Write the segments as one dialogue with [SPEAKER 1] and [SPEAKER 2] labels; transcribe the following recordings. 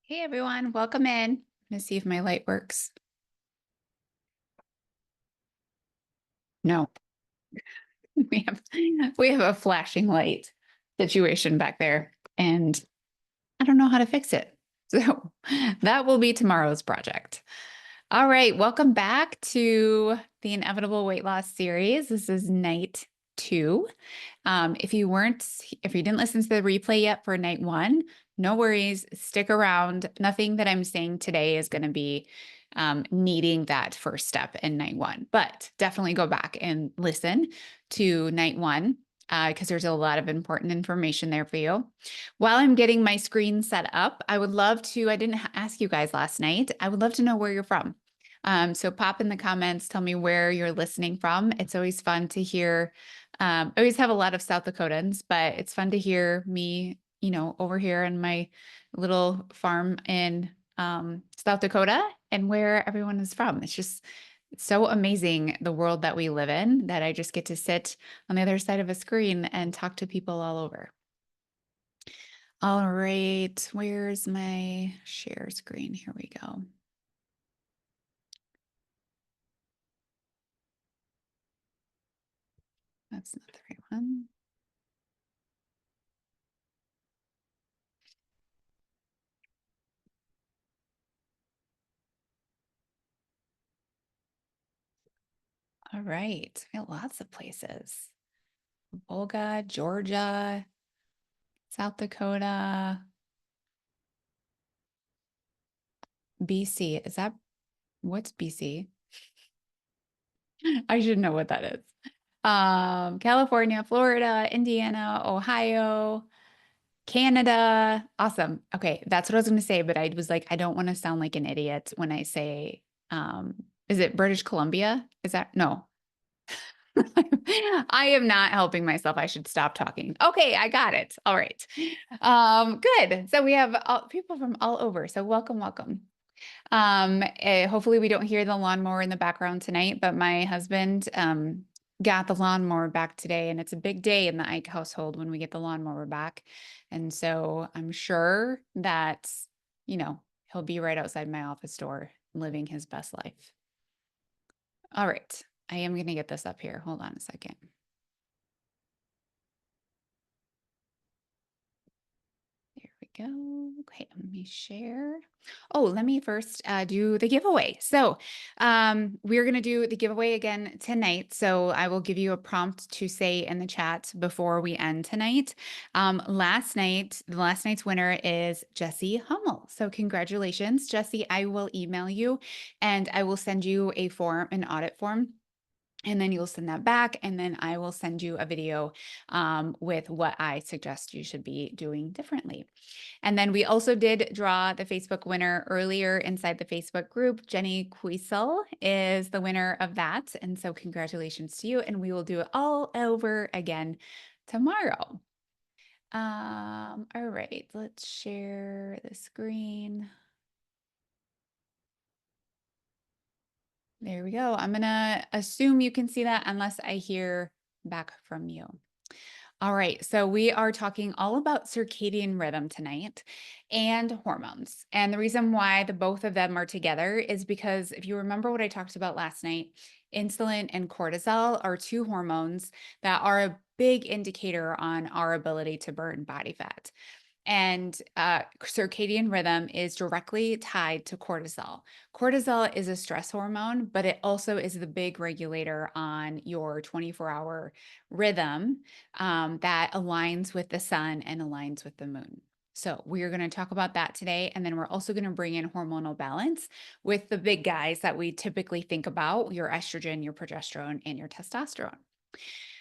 [SPEAKER 1] Hey everyone, welcome in. I'm gonna see if my light works. No, we have we have a flashing light situation back there, and I don't know how to fix it. So that will be tomorrow's project. All right, welcome back to the Inevitable Weight Loss series. This is night two. If you didn't listen to the replay yet for night one, no worries, stick around. Nothing that I'm saying today is going to be needing that first step in night one, but definitely go back and listen to night one because there's a lot of important information there for you. While I'm getting my screen set up, I would love to, I didn't ask you guys last night, I would love to know where you're from. So pop in the comments, tell me where you're listening from. It's always fun to hear. I always have a lot of South Dakotans, but it's fun to hear me, over here in my little farm in South Dakota and where everyone is from. It's so amazing the world that we live in that I just get to sit on the other side of a screen and talk to people all over. All right, where's my share screen? Here we go. That's not the right one. All right, we got lots of places. Volga, Georgia, South Dakota, BC. What's BC? I should know what that is. California, Florida, Indiana, Ohio, Canada. Awesome. Okay, that's what I was going to say, but I was like, I don't want to sound like an idiot when I say, is it British Columbia? Is that no? I am not helping myself. I should stop talking. Okay, I got it. All right. Good. So we have people from all over. So welcome, welcome. Hopefully we don't hear the lawnmower in the background tonight, but my husband got the lawnmower back today, and it's a big day in the Ike household when we get the lawnmower back. And so I'm sure that, he'll be right outside my office door living his best life. All right. I am going to get this up here. Hold on a second. There we go. Okay, let me share. Oh, let me first do the giveaway. So we're going to do the giveaway again tonight. So I will give you a prompt to say in the chat before we end tonight. Last night's winner is Jesse Hummel. So congratulations, Jesse. I will email you and I will send you an audit form. And then you'll send that back, and then I will send you a video with what I suggest you should be doing differently. And then we also did draw the Facebook winner earlier inside the Facebook group. Jenny Quisel is the winner of that. And so congratulations to you. And we will do it all over again tomorrow. All right, let's share the screen. There we go. I'm going to assume you can see that unless I hear back from you. All right, so we are talking all about circadian rhythm tonight and hormones. And the reason why the both of them are together is because if you remember what I talked about last night, insulin and cortisol are two hormones that are a big indicator on our ability to burn body fat. And circadian rhythm is directly tied to cortisol. Cortisol is a stress hormone, but it also is the big regulator on your 24-hour rhythm that aligns with the sun and aligns with the moon. So we are going to talk about that today. And then we're also going to bring in hormonal balance with the big guys that we typically think about, your estrogen, your progesterone, and your testosterone.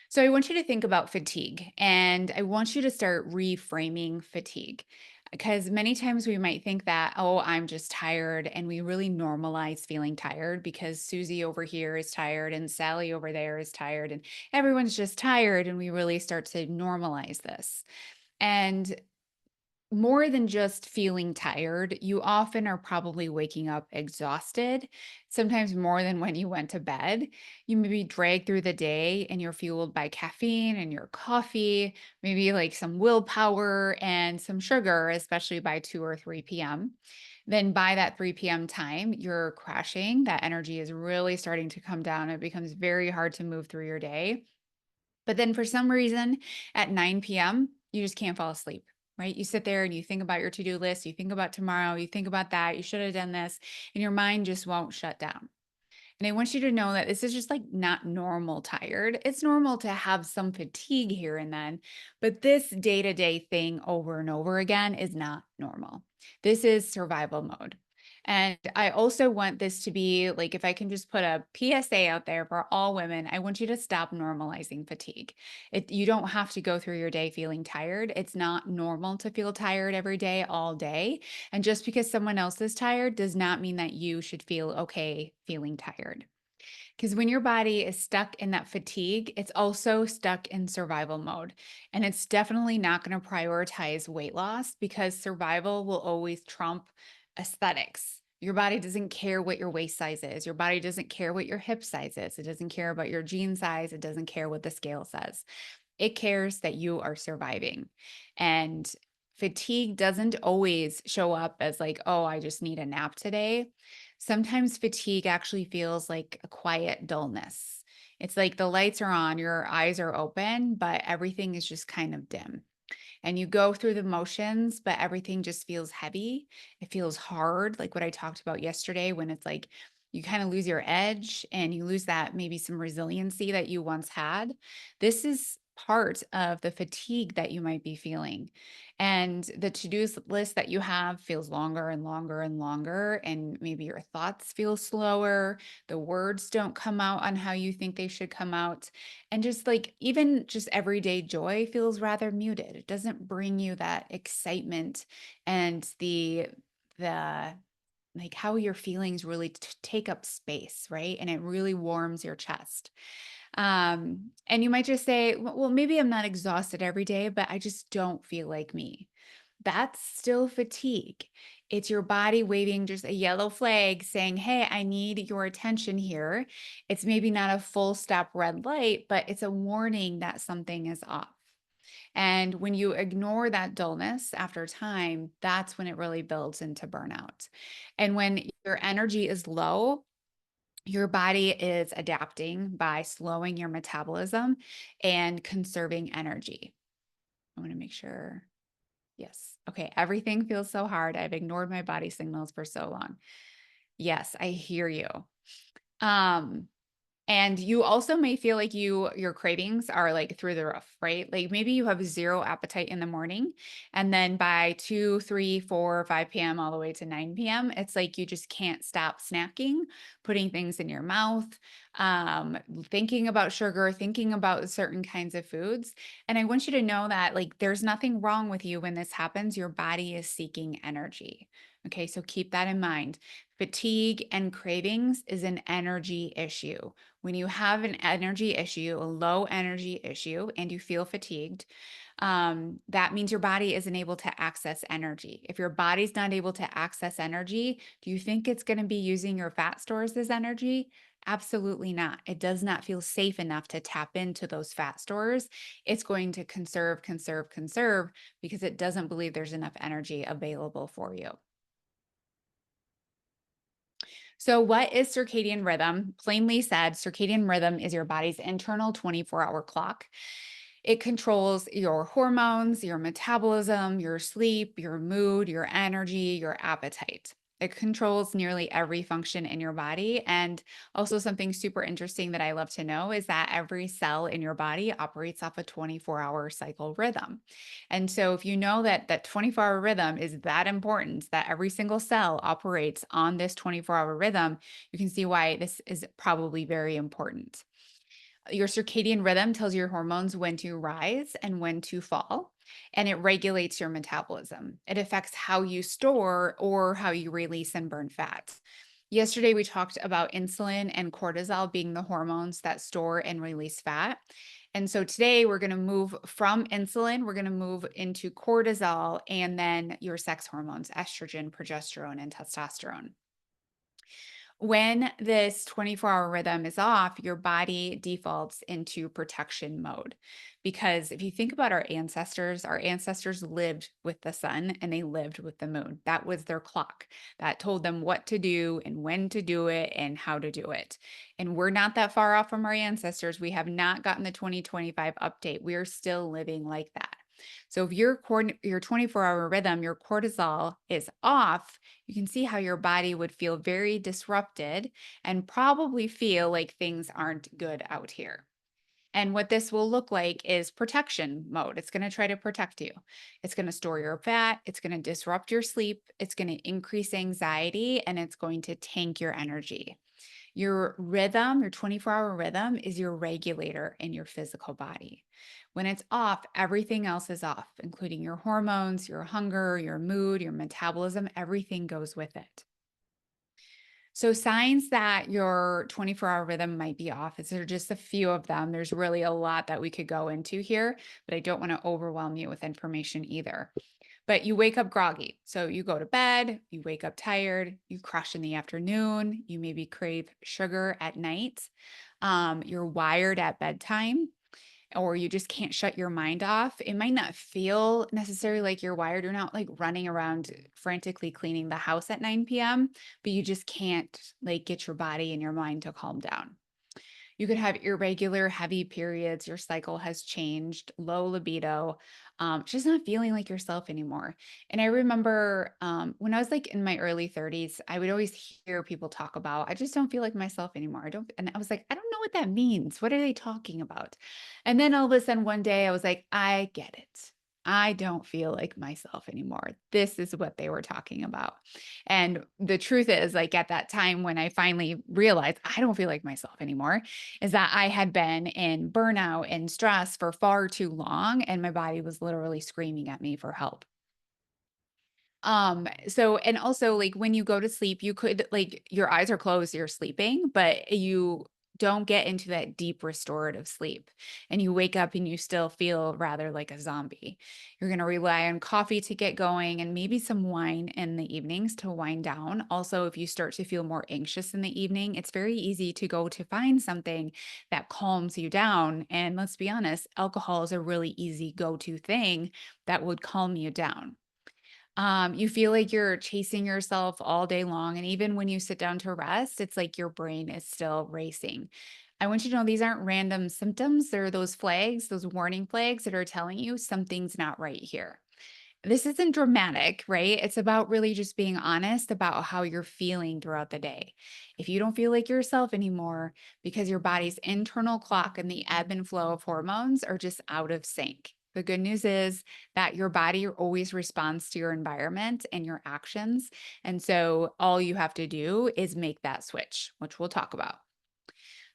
[SPEAKER 1] So I want you to think about fatigue, and I want you to start reframing fatigue, because many times we might think that, oh, I'm just tired, and we really normalize feeling tired because Susie over here is tired and Sally over there is tired and everyone's just tired, and we really start to normalize this. And more than just feeling tired, you often are probably waking up exhausted, sometimes more than when you went to bed. You may be dragged through the day and you're fueled by caffeine and your coffee, maybe like some willpower and some sugar, especially by 2 or 3 p.m. Then by that 3 p.m. time, you're crashing. That energy is really starting to come down. It becomes very hard to move through your day. But then for some reason at 9 p.m., you just can't fall asleep, right? You sit there and you think about your to do list, you think about tomorrow, you think about that, you should have done this, and your mind just won't shut down. And I want you to know that this is just like not normal tired. It's normal to have some fatigue here and then, but this day to day thing over and over again is not normal. This is survival mode. And I also want this to be like, if I can just put a PSA out there for all women, I want you to stop normalizing fatigue. You don't have to go through your day feeling tired. It's not normal to feel tired every day, all day. And just because someone else is tired does not mean that you should feel okay feeling tired. Because when your body is stuck in that fatigue, it's also stuck in survival mode. And it's definitely not going to prioritize weight loss because survival will always trump aesthetics. Your body doesn't care what your waist size is. Your body doesn't care what your hip size is. It doesn't care about your jean size. It doesn't care what the scale says. It cares that you are surviving. And fatigue doesn't always show up as like, oh, I just need a nap today. Sometimes fatigue actually feels like a quiet dullness. It's like the lights are on, your eyes are open, but everything is just kind of dim. And you go through the motions, but everything just feels heavy. It feels hard, like what I talked about yesterday, when it's like you kind of lose your edge and you lose that maybe some resiliency that you once had. This is part of the fatigue that you might be feeling. And the to-do list that you have feels longer and longer and longer. And maybe your thoughts feel slower. The words don't come out on how you think they should come out. And just like even just everyday joy feels rather muted. It doesn't bring you that excitement and the like how your feelings really take up space, right? And it really warms your chest. And you might just say, well, maybe I'm not exhausted every day, but I just don't feel like me. That's still fatigue. It's your body waving just a yellow flag saying, hey, I need your attention here. It's maybe not a full stop red light, but it's a warning that something is off. And when you ignore that dullness after time, that's when it really builds into burnout. And when your energy is low, your body is adapting by slowing your metabolism and conserving energy. I want to make sure. Yes. Okay. Everything feels so hard. I've ignored my body signals for so long. Yes, I hear you. Um, and you also may feel like your cravings are like through the roof, right? Like maybe you have zero appetite in the morning, and then by 2, 3, 4, 5 p.m. all the way to 9 p.m., it's like you just can't stop snacking, putting things in your mouth, thinking about sugar, thinking about certain kinds of foods. And I want you to know that like there's nothing wrong with you when this happens. Your body is seeking energy. Okay, so keep that in mind. Fatigue and cravings is an energy issue. When you have an energy issue, a low energy issue, and you feel fatigued, that means your body isn't able to access energy. If your body's not able to access energy, do you think it's going to be using your fat stores as energy? Absolutely not. It does not feel safe enough to tap into those fat stores. It's going to conserve, conserve, conserve because it doesn't believe there's enough energy available for you. So, what is circadian rhythm? Plainly said, circadian rhythm is your body's internal 24-hour clock. It controls your hormones, your metabolism, your sleep, your mood, your energy, your appetite. It controls nearly every function in your body. And also, something super interesting that I love to know is that every cell in your body operates off a 24-hour cycle rhythm. And so, if you know that that 24-hour rhythm is that important, that every single cell operates on this 24-hour rhythm, you can see why this is probably very important. Your circadian rhythm tells your hormones when to rise and when to fall, and it regulates your metabolism. It affects how you store or how you release and burn fat. Yesterday, we talked about insulin and cortisol being the hormones that store and release fat. And so today we're going to move from insulin, we're going to move into cortisol and then your sex hormones, estrogen, progesterone, and testosterone. When this 24-hour rhythm is off, your body defaults into protection mode. Because if you think about our ancestors lived with the sun and they lived with the moon. That was their clock that told them what to do and when to do it and how to do it. And we're not that far off from our ancestors. We have not gotten the 2025 update. We are still living like that. So if your 24-hour rhythm, your cortisol is off, you can see how your body would feel very disrupted and probably feel like things aren't good out here. And what this will look like is protection mode. It's going to try to protect you. It's going to store your fat. It's going to disrupt your sleep. It's going to increase anxiety and it's going to tank your energy. Your rhythm, your 24-hour rhythm is your regulator in your physical body. When it's off, everything else is off, including your hormones, your hunger, your mood, your metabolism, everything goes with it. So, signs that your 24-hour rhythm might be off, is there just a few of them? There's really a lot that we could go into here, but I don't want to overwhelm you with information either. But you wake up groggy. So you go to bed, you wake up tired, you crash in the afternoon, you maybe crave sugar at night. You're wired at bedtime, or you just can't shut your mind off. It might not feel necessarily like you're wired. You're not like running around frantically cleaning the house at 9 p.m., but you just can't like get your body and your mind to calm down. You could have irregular, heavy periods. Your cycle has changed, low libido, just not feeling like yourself anymore. And I remember when I was like in my early 30s, I would always hear people talk about, I just don't feel like myself anymore. I don't, and I was like, I don't know what that means. What are they talking about? And then all of a sudden one day I was like, I get it. I don't feel like myself anymore. This is what they were talking about. And the truth is, like at that time when I finally realized I don't feel like myself anymore, is that I had been in burnout and stress for far too long, and my body was literally screaming at me for help. So and also like when you go to sleep, you could like your eyes are closed, you're sleeping, but you don't get into that deep restorative sleep. And you wake up and you still feel rather like a zombie. You're going to rely on coffee to get going and maybe some wine in the evenings to wind down. Also, if you start to feel more anxious in the evening, it's very easy to go to find something that calms you down. And let's be honest, alcohol is a really easy go-to thing that would calm you down. You feel like you're chasing yourself all day long. And even when you sit down to rest, it's like your brain is still racing. I want you to know these aren't random symptoms. They're those flags, those warning flags that are telling you something's not right here. This isn't dramatic, right? It's about really just being honest about how you're feeling throughout the day. If you don't feel like yourself anymore because your body's internal clock and the ebb and flow of hormones are just out of sync. The good news is that your body always responds to your environment and your actions. And so all you have to do is make that switch, which we'll talk about.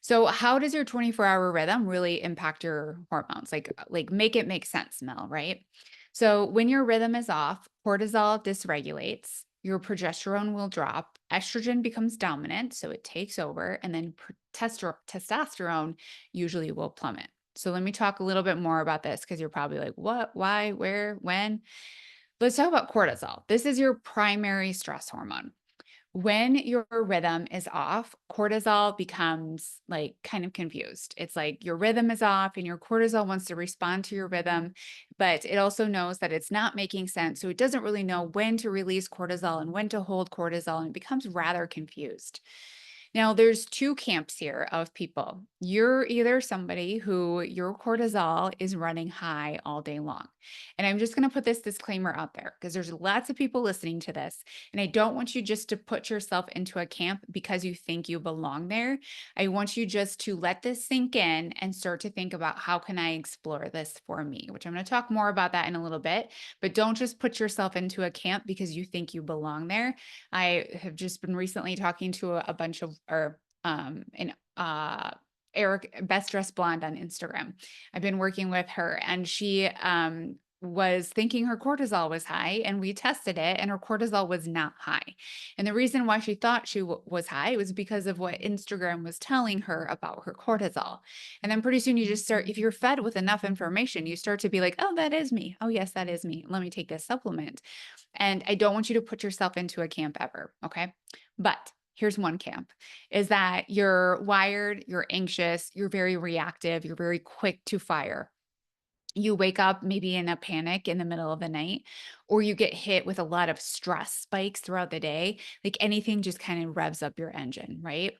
[SPEAKER 1] So how does your 24-hour rhythm really impact your hormones? Like make it make sense, Mel, right? So when your rhythm is off, cortisol dysregulates, your progesterone will drop, estrogen becomes dominant, so it takes over, and then testosterone usually will plummet. So let me talk a little bit more about this because you're probably like, what, why, where, when? Let's talk about cortisol. This is your primary stress hormone. When your rhythm is off, cortisol becomes like kind of confused. It's like your rhythm is off and your cortisol wants to respond to your rhythm, but it also knows that it's not making sense. So it doesn't really know when to release cortisol and when to hold cortisol, and it becomes rather confused. Now, there's two camps here of people. You're either somebody who your cortisol is running high all day long. And I'm just going to put this disclaimer out there because there's lots of people listening to this. And I don't want you just to put yourself into a camp because you think you belong there. I want you just to let this sink in and start to think about how can I explore this for me, which I'm going to talk more about that in a little bit. But don't just put yourself into a camp because you think you belong there. I have just been recently talking to a bunch of, or an Eric, Best Dressed Blonde on Instagram. I've been working with her, and she was thinking her cortisol was high, and we tested it and her cortisol was not high. And the reason why she thought she was high was because of what Instagram was telling her about her cortisol. And then pretty soon you just start, if you're fed with enough information, you start to be like, oh, that is me. Oh, yes, that is me. Let me take this supplement. And I don't want you to put yourself into a camp ever. Okay. But here's one camp is that you're wired, you're anxious, you're very reactive, you're very quick to fire. You wake up maybe in a panic in the middle of the night, or you get hit with a lot of stress spikes throughout the day. Like anything just kind of revs up your engine, right?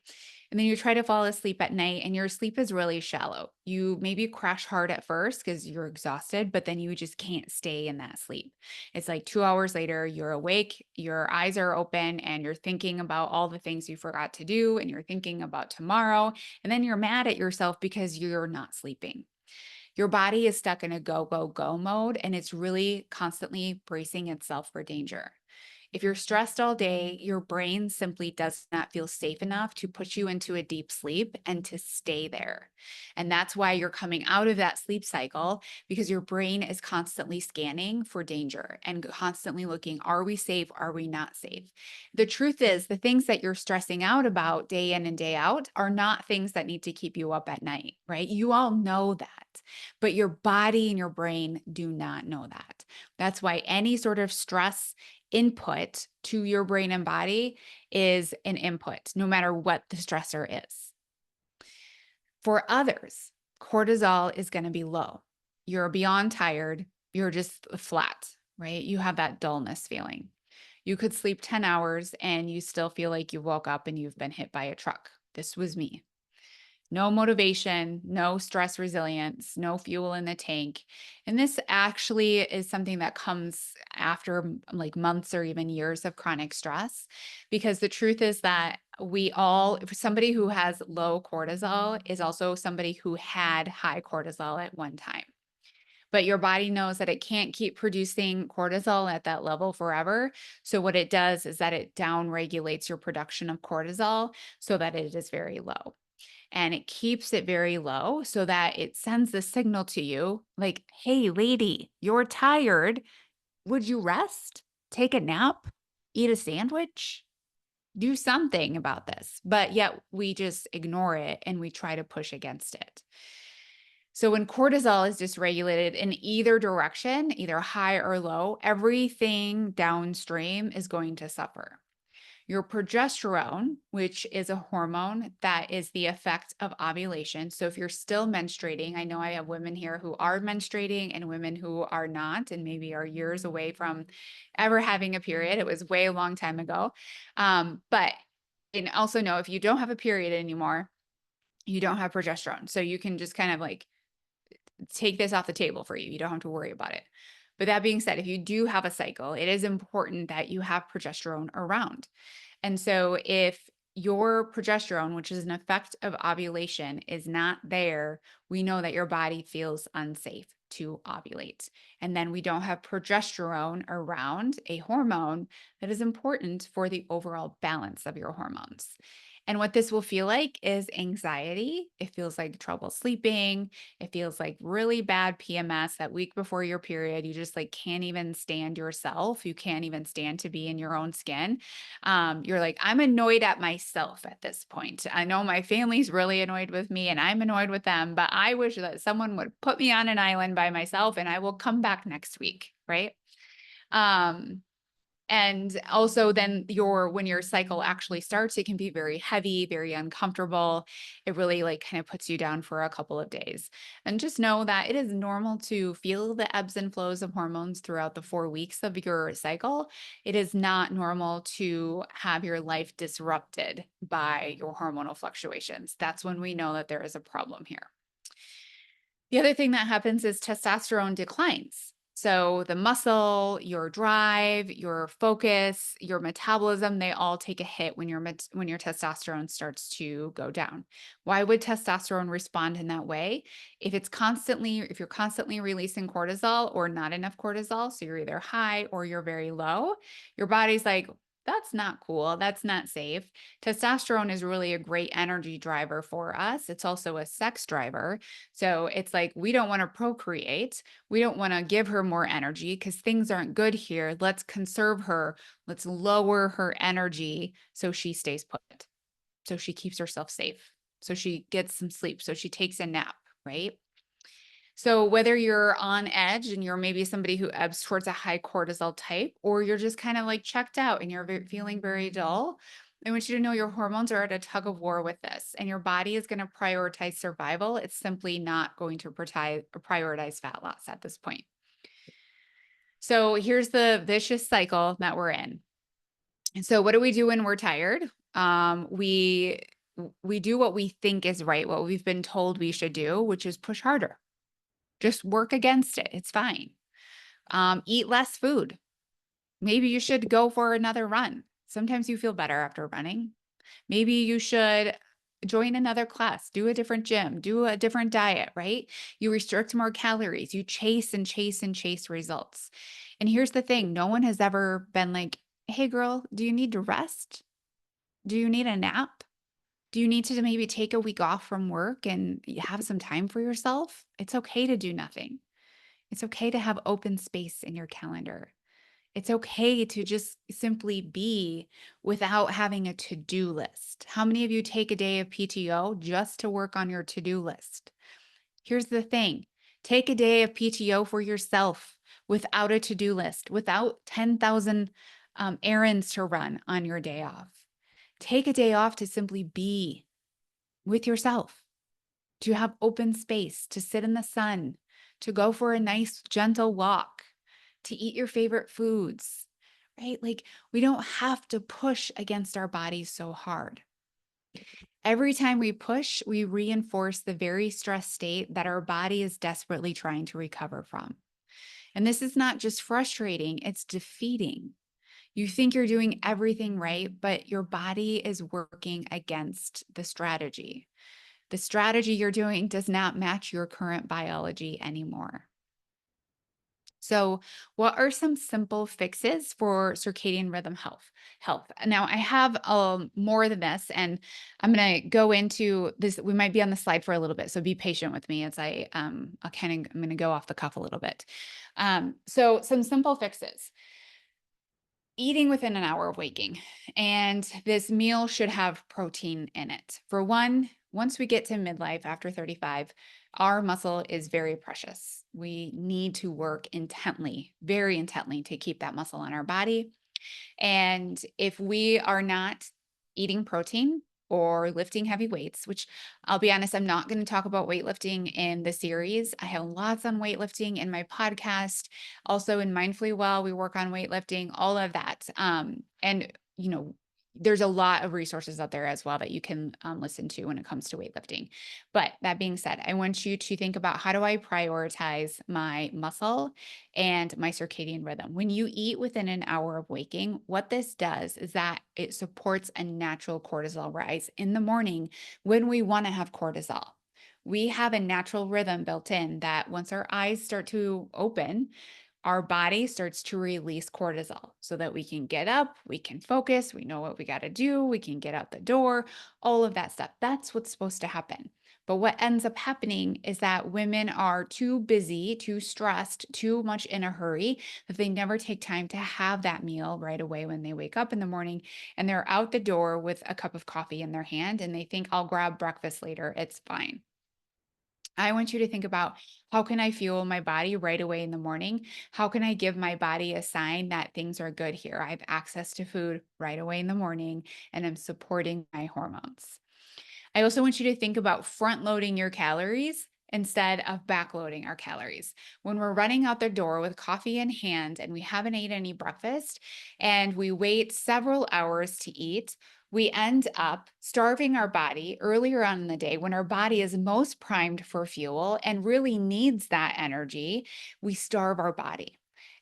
[SPEAKER 1] And then you try to fall asleep at night and your sleep is really shallow. You maybe crash hard at first because you're exhausted, but then you just can't stay in that sleep. It's like 2 hours later, you're awake, your eyes are open, and you're thinking about all the things you forgot to do, and you're thinking about tomorrow. And then you're mad at yourself because you're not sleeping. Your body is stuck in a go, go, go mode, and it's really constantly bracing itself for danger. If you're stressed all day, your brain simply does not feel safe enough to put you into a deep sleep and to stay there. And that's why you're coming out of that sleep cycle because your brain is constantly scanning for danger and constantly looking, are we safe? Are we not safe? The truth is, the things that you're stressing out about day in and day out are not things that need to keep you up at night, right? You all know that, but your body and your brain do not know that. That's why any sort of stress input to your brain and body is an input, no matter what the stressor is. For others, cortisol is going to be low. You're beyond tired. You're just flat, right? You have that dullness feeling. You could sleep 10 hours and you still feel like you woke up and you've been hit by a truck. This was me. No motivation, no stress resilience, no fuel in the tank. And this actually is something that comes after like months or even years of chronic stress. Because the truth is that we all, for somebody who has low cortisol is also somebody who had high cortisol at one time. But your body knows that it can't keep producing cortisol at that level forever. So what it does is that it down regulates your production of cortisol so that it is very low, and it keeps it very low so that it sends the signal to you like, hey, lady, you're tired. Would you rest? Take a nap? Eat a sandwich? Do something about this. But yet we just ignore it and we try to push against it. So when cortisol is dysregulated in either direction, either high or low, everything downstream is going to suffer. Your progesterone, which is a hormone that is the effect of ovulation. So if you're still menstruating, I know I have women here who are menstruating and women who are not, and maybe are years away from ever having a period. It was way a long time ago. But and also know if you don't have a period anymore, you don't have progesterone. So you can just kind of like take this off the table for you. You don't have to worry about it. But that being said, if you do have a cycle, it is important that you have progesterone around. And so if your progesterone, which is an effect of ovulation, is not there, we know that your body feels unsafe to ovulate. And then we don't have progesterone around, a hormone that is important for the overall balance of your hormones. And what this will feel like is anxiety. It feels like trouble sleeping. It feels like really bad PMS that week before your period. You just like can't even stand yourself. You can't even stand to be in your own skin. You're like, I'm annoyed at myself at this point. I know my family's really annoyed with me and I'm annoyed with them, but I wish that someone would put me on an island by myself and I will come back next week. Right. Um, and also then when your cycle actually starts, it can be very heavy, very uncomfortable. It really like kind of puts you down for a couple of days. And just know that it is normal to feel the ebbs and flows of hormones throughout the 4 weeks of your cycle. It is not normal to have your life disrupted by your hormonal fluctuations. That's when we know that there is a problem here. The other thing that happens is testosterone declines. So the muscle, your drive, your focus, your metabolism, they all take a hit when when your testosterone starts to go down. Why would testosterone respond in that way? If you're constantly releasing cortisol or not enough cortisol, so you're either high or you're very low, your body's like, That's not cool. That's not safe. Testosterone is really a great energy driver for us. It's also a sex driver. So it's like, we don't want to procreate. We don't want to give her more energy because things aren't good here. Let's conserve her. Let's lower her energy so she stays put. So she keeps herself safe. So she gets some sleep. So she takes a nap, right? So whether you're on edge and you're maybe somebody who ebbs towards a high cortisol type, or you're just kind of like checked out and you're feeling very dull, I want you to know your hormones are at a tug of war with this, and your body is going to prioritize survival. It's simply not going to prioritize fat loss at this point. So here's the vicious cycle that we're in. And so what do we do when we're tired? We do what we think is right, what we've been told we should do, which is push harder. Just work against it. It's fine. Eat less food. Maybe you should go for another run. Sometimes you feel better after running. Maybe you should join another class, do a different gym, do a different diet, right? You restrict more calories. You chase and chase and chase results. And here's the thing, no one has ever been like, hey, girl, do you need to rest? Do you need a nap? Do you need to maybe take a week off from work and have some time for yourself? It's okay to do nothing. It's okay to have open space in your calendar. It's okay to just simply be without having a to-do list. How many of you take a day of PTO just to work on your to-do list? Here's the thing. Take a day of PTO for yourself without a to-do list, without 10,000 errands to run on your day off. Take a day off to simply be with yourself, to have open space, to sit in the sun, to go for a nice, gentle walk, to eat your favorite foods, right? Like, we don't have to push against our bodies so hard. Every time we push, we reinforce the very stressed state that our body is desperately trying to recover from. And this is not just frustrating, it's defeating. You think you're doing everything right, but your body is working against the strategy. The strategy you're doing does not match your current biology anymore. So, what are some simple fixes for circadian rhythm health? Now, I have more than this, and I'm going to go into this. We might be on the slide for a little bit, so be patient with me as I'm going to go off the cuff a little bit. So, some simple fixes: eating within an hour of waking. And this meal should have protein in it. For one, once we get to midlife after 35, our muscle is very precious. We need to work intently, very intently, to keep that muscle in our body. And if we are not eating protein or lifting heavy weights, which I'll be honest, I'm not going to talk about weightlifting in the series. I have lots on weightlifting in my podcast. Also in Mindfully Well, we work on weightlifting, all of that. And, you know, there's a lot of resources out there as well that you can listen to when it comes to weightlifting. But that being said, I want you to think about, how do I prioritize my muscle and my circadian rhythm? When you eat within an hour of waking, what this does is that it supports a natural cortisol rise in the morning when we want to have cortisol. We have a natural rhythm built in that once our eyes start to open, our body starts to release cortisol so that we can get up, we can focus, we know what we got to do, we can get out the door, all of that stuff. That's what's supposed to happen. But what ends up happening is that women are too busy, too stressed, too much in a hurry, that they never take time to have that meal right away when they wake up in the morning, and they're out the door with a cup of coffee in their hand and they think, I'll grab breakfast later, it's fine. I want you to think about, how can I fuel my body right away in the morning? How can I give my body a sign that things are good here? I have access to food right away in the morning and I'm supporting my hormones. I also want you to think about front loading your calories instead of backloading our calories. When we're running out the door with coffee in hand and we haven't ate any breakfast and we wait several hours to eat, we end up starving our body earlier on in the day when our body is most primed for fuel and really needs that energy. We starve our body.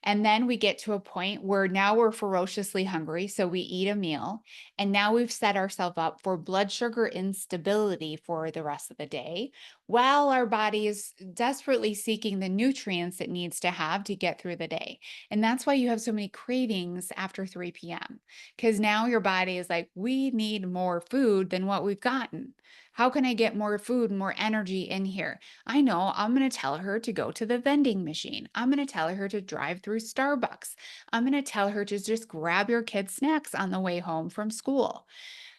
[SPEAKER 1] And then we get to a point where now we're ferociously hungry. So we eat a meal. And now we've set ourselves up for blood sugar instability for the rest of the day, while our body is desperately seeking the nutrients it needs to have to get through the day. And that's why you have so many cravings after 3 p.m. Because now your body is like, we need more food than what we've gotten. How can I get more food and more energy in here? I know I'm going to tell her to go to the vending machine. I'm going to tell her to drive through Starbucks. I'm going to tell her to just grab your kids' snacks on the way home from school.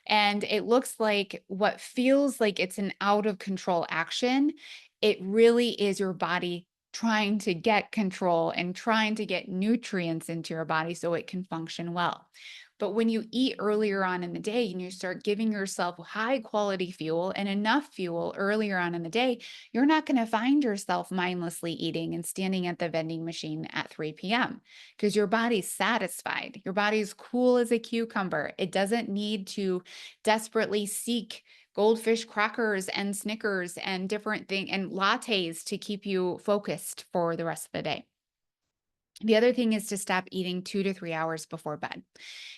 [SPEAKER 1] And it looks like what feels like it's an out of control action, it really is your body trying to get control and trying to get nutrients into your body so it can function well. But when you eat earlier on in the day and you start giving yourself high quality fuel and enough fuel earlier on in the day, you're not going to find yourself mindlessly eating and standing at the vending machine at 3 p.m. because your body's satisfied. Your body's cool as a cucumber. It doesn't need to desperately seek goldfish crackers and Snickers and different things and lattes to keep you focused for the rest of the day. The other thing is to stop eating 2 to 3 hours before bed.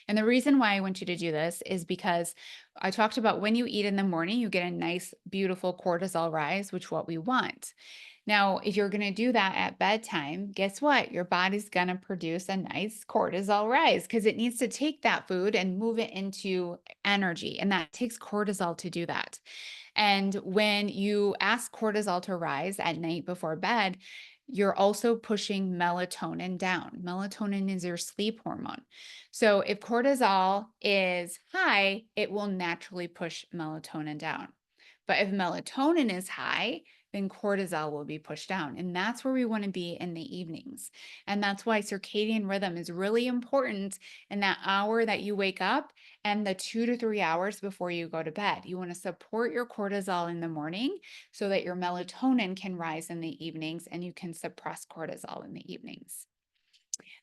[SPEAKER 1] And the reason why I want you to do this is because I talked about when you eat in the morning, you get a nice, beautiful cortisol rise, which what we want. Now, if you're going to do that at bedtime, guess what? Your body's going to produce a nice cortisol rise because it needs to take that food and move it into energy. And that takes cortisol to do that. And when you ask cortisol to rise at night before bed, you're also pushing melatonin down. Melatonin is your sleep hormone. So if cortisol is high, it will naturally push melatonin down. But if melatonin is high, then cortisol will be pushed down. And that's where we want to be in the evenings. And that's why circadian rhythm is really important in that hour that you wake up and the 2 to 3 hours before you go to bed. You want to support your cortisol in the morning so that your melatonin can rise in the evenings and you can suppress cortisol in the evenings.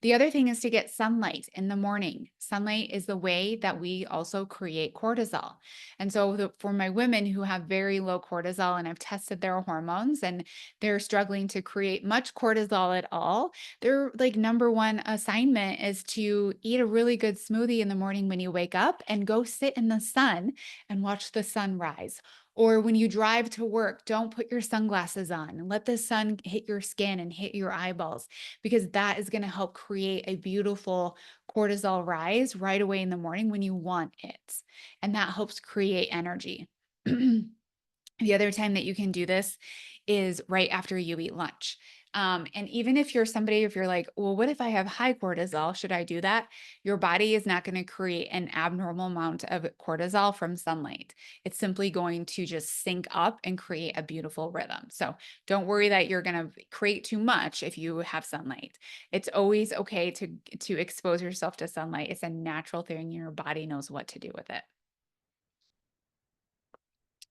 [SPEAKER 1] The other thing is to get sunlight in the morning. Sunlight is the way that we also create cortisol. And so, for my women who have very low cortisol and I've tested their hormones and they're struggling to create much cortisol at all, their like number one assignment is to eat a really good smoothie in the morning when you wake up and go sit in the sun and watch the sun rise. Or when you drive to work, don't put your sunglasses on and let the sun hit your skin and hit your eyeballs because that is going to help create a beautiful cortisol rise right away in the morning when you want it. And that helps create energy. The other time that you can do this is right after you eat lunch. And even if you're somebody, if you're like, well, what if I have high cortisol? Should I do that? Your body is not going to create an abnormal amount of cortisol from sunlight. It's simply going to just sync up and create a beautiful rhythm. So don't worry that you're going to create too much if you have sunlight. It's always okay to expose yourself to sunlight. It's a natural thing. Your body knows what to do with it.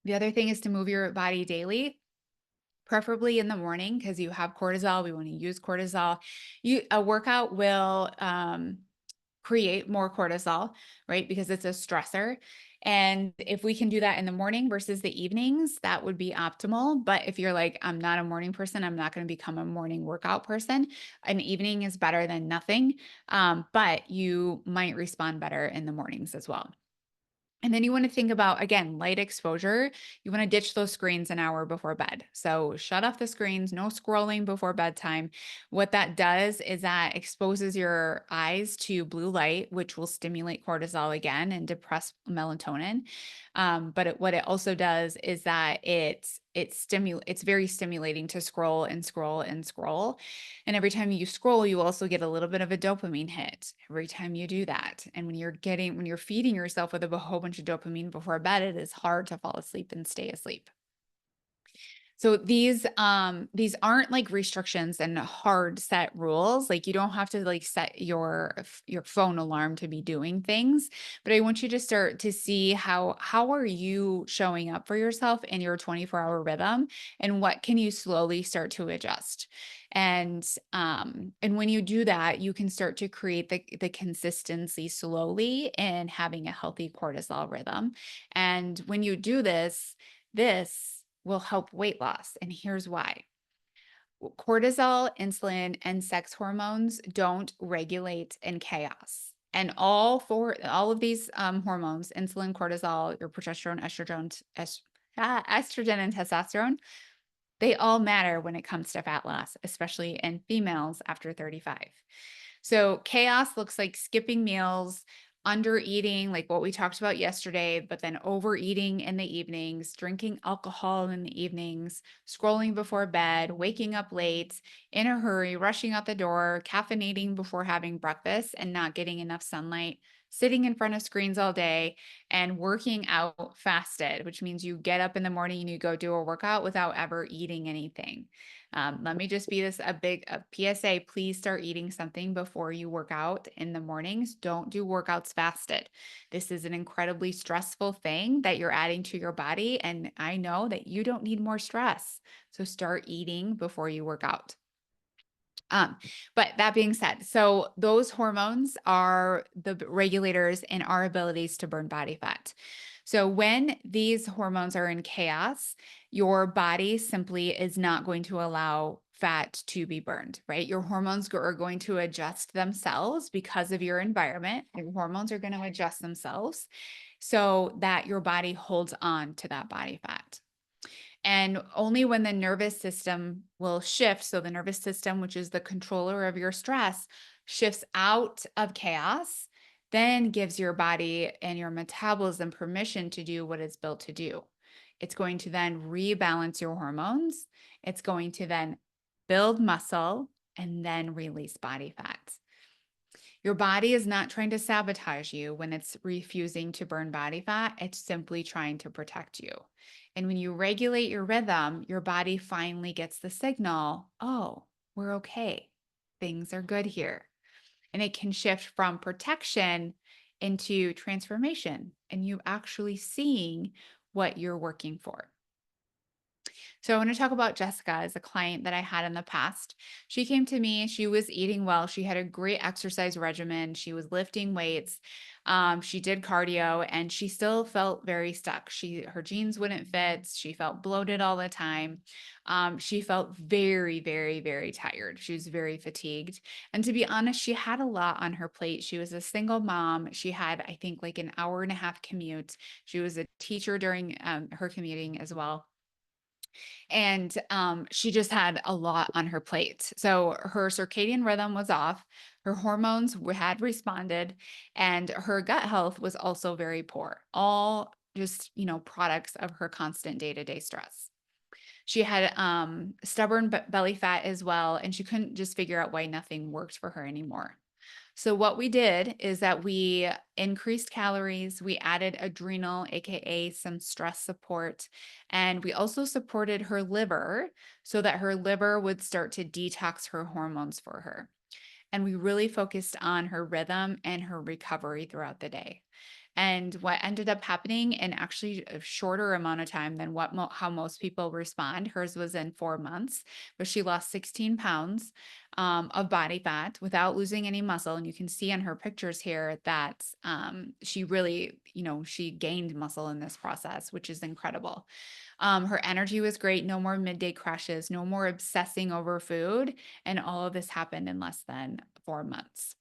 [SPEAKER 1] The other thing is to move your body daily, preferably in the morning because you have cortisol. We want to use cortisol. A workout will create more cortisol, right? Because it's a stressor. And if we can do that in the morning versus the evenings, that would be optimal. But if you're like, I'm not a morning person, I'm not going to become a morning workout person, an evening is better than nothing. But you might respond better in the mornings as well. And then you want to think about, again, light exposure. You want to ditch those screens an hour before bed. So shut off the screens, no scrolling before bedtime. What that does is that exposes your eyes to blue light, which will stimulate cortisol again and depress melatonin. What it also does is that it's very stimulating to scroll and scroll and scroll. And every time you scroll, you also get a little bit of a dopamine hit every time you do that. And when you're feeding yourself with a whole bunch of dopamine before bed, it is hard to fall asleep and stay asleep. So these aren't like restrictions and hard set rules. Like you don't have to like set your phone alarm to be doing things, but I want you to start to see how are you showing up for yourself in your 24-hour rhythm and what can you slowly start to adjust. And when you do that, you can start to create the consistency slowly in having a healthy cortisol rhythm. And when you do this will help weight loss. And here's why. Cortisol, insulin, and sex hormones don't regulate in chaos. And all of these hormones, insulin, cortisol, your progesterone, estrogen, and testosterone, they all matter when it comes to fat loss, especially in females after 35. So chaos looks like skipping meals, under eating, like what we talked about yesterday, but then overeating in the evenings, drinking alcohol in the evenings, scrolling before bed, waking up late, in a hurry, rushing out the door, caffeinating before having breakfast and not getting enough sunlight, sitting in front of screens all day, and working out fasted, which means you get up in the morning and you go do a workout without ever eating anything. Let me just be this a PSA. Please start eating something before you work out in the mornings. Don't do workouts fasted. This is an incredibly stressful thing that you're adding to your body. And I know that you don't need more stress. So start eating before you work out. Um, but that being said, so those hormones are the regulators in our abilities to burn body fat. So when these hormones are in chaos, your body simply is not going to allow fat to be burned, right? Your hormones are going to adjust themselves because of your environment. Your hormones are going to adjust themselves so that your body holds on to that body fat. And only when the nervous system will shift, so the nervous system, which is the controller of your stress, shifts out of chaos, then gives your body and your metabolism permission to do what it's built to do. It's going to then rebalance your hormones. It's going to then build muscle and then release body fat. Your body is not trying to sabotage you when it's refusing to burn body fat. It's simply trying to protect you. And when you regulate your rhythm, your body finally gets the signal, oh, we're okay. Things are good here. And it can shift from protection into transformation and you actually seeing what you're working for. So I want to talk about Jessica as a client that I had in the past. She came to me, she was eating well, she had a great exercise regimen, she was lifting weights, she did cardio, and she still felt very stuck. Her jeans wouldn't fit, she felt bloated all the time. She felt very, very, very tired. She was very fatigued. And to be honest, she had a lot on her plate. She was a single mom. She had, I think, like an hour and a half commute. She was a teacher during her commuting as well. And she just had a lot on her plate. So her circadian rhythm was off, her hormones had responded, and her gut health was also very poor. All just, products of her constant day-to-day stress. She had stubborn belly fat as well, and she couldn't just figure out why nothing worked for her anymore. So what we did is that we increased calories, we added adrenal, aka some stress support, and we also supported her liver so that her liver would start to detox her hormones for her. And we really focused on her rhythm and her recovery throughout the day. And what ended up happening in actually a shorter amount of time than how most people respond, hers was in 4 months, but she lost 16 pounds of body fat without losing any muscle. And you can see on her pictures here that she really, she gained muscle in this process, which is incredible. Her energy was great. No more midday crashes, no more obsessing over food. And all of this happened in less than 4 months.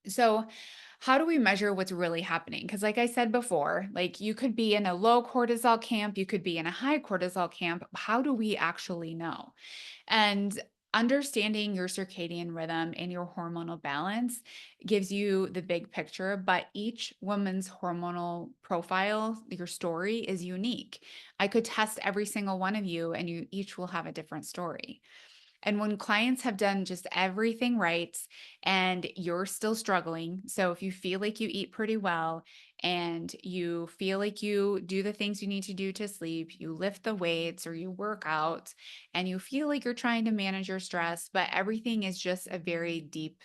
[SPEAKER 1] So, how do we measure what's really happening? Because, like I said before, like you could be in a low cortisol camp, you could be in a high cortisol camp. How do we actually know? And understanding your circadian rhythm and your hormonal balance gives you the big picture, but each woman's hormonal profile, your story is unique. I could test every single one of you, and you each will have a different story. And when clients have done just everything right and you're still struggling, so if you feel like you eat pretty well and you feel like you do the things you need to do to sleep, you lift the weights or you work out, and you feel like you're trying to manage your stress, but everything is just a very deep,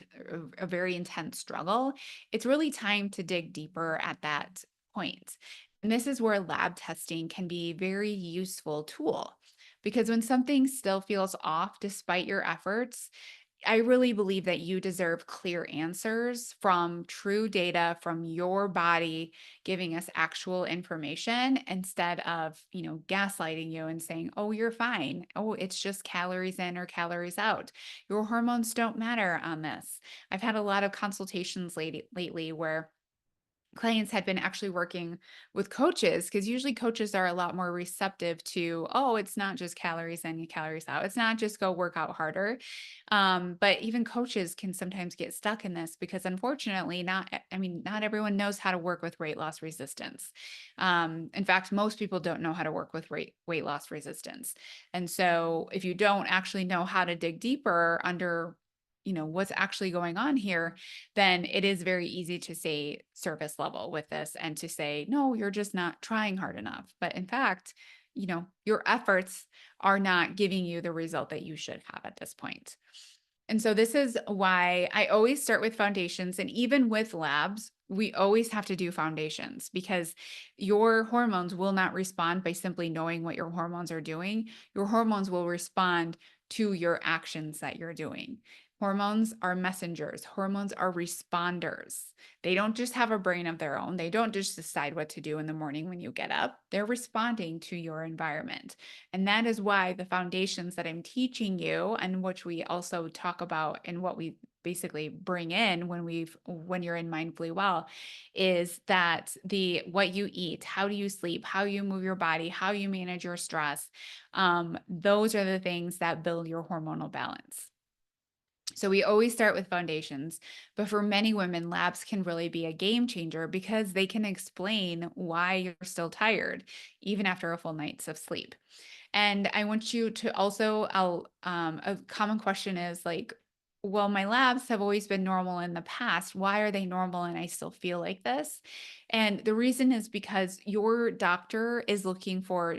[SPEAKER 1] a very intense struggle, it's really time to dig deeper at that point. And this is where lab testing can be a very useful tool. Because when something still feels off despite your efforts, I really believe that you deserve clear answers from true data from your body giving us actual information instead of, gaslighting you and saying, "Oh, you're fine. Oh, it's just calories in or calories out. Your hormones don't matter on this." I've had a lot of consultations lately where clients had been actually working with coaches because usually coaches are a lot more receptive to, oh, it's not just calories in and calories out, it's not just go work out harder. But even coaches can sometimes get stuck in this because unfortunately not everyone knows how to work with weight loss resistance. In fact, most people don't know how to work with weight loss resistance. And so if you don't actually know how to dig deeper under what's actually going on here, then it is very easy to say surface level with this and to say, no, you're just not trying hard enough. But in fact, your efforts are not giving you the result that you should have at this point. And so this is why I always start with foundations. And even with labs, we always have to do foundations because your hormones will not respond by simply knowing what your hormones are doing. Your hormones will respond to your actions that you're doing. Hormones are messengers. Hormones are responders. They don't just have a brain of their own. They don't just decide what to do in the morning when you get up. They're responding to your environment. And that is why the foundations that I'm teaching you, and which we also talk about and what we basically bring in when you're in Mindfully Well, is that the what you eat, how do you sleep, how you move your body, how you manage your stress. Those are the things that build your hormonal balance. So we always start with foundations, but for many women, labs can really be a game changer because they can explain why you're still tired, even after a full night's of sleep. And I want you to also, a common question is like, well, my labs have always been normal in the past. Why are they normal and I still feel like this? And the reason is because your doctor is looking for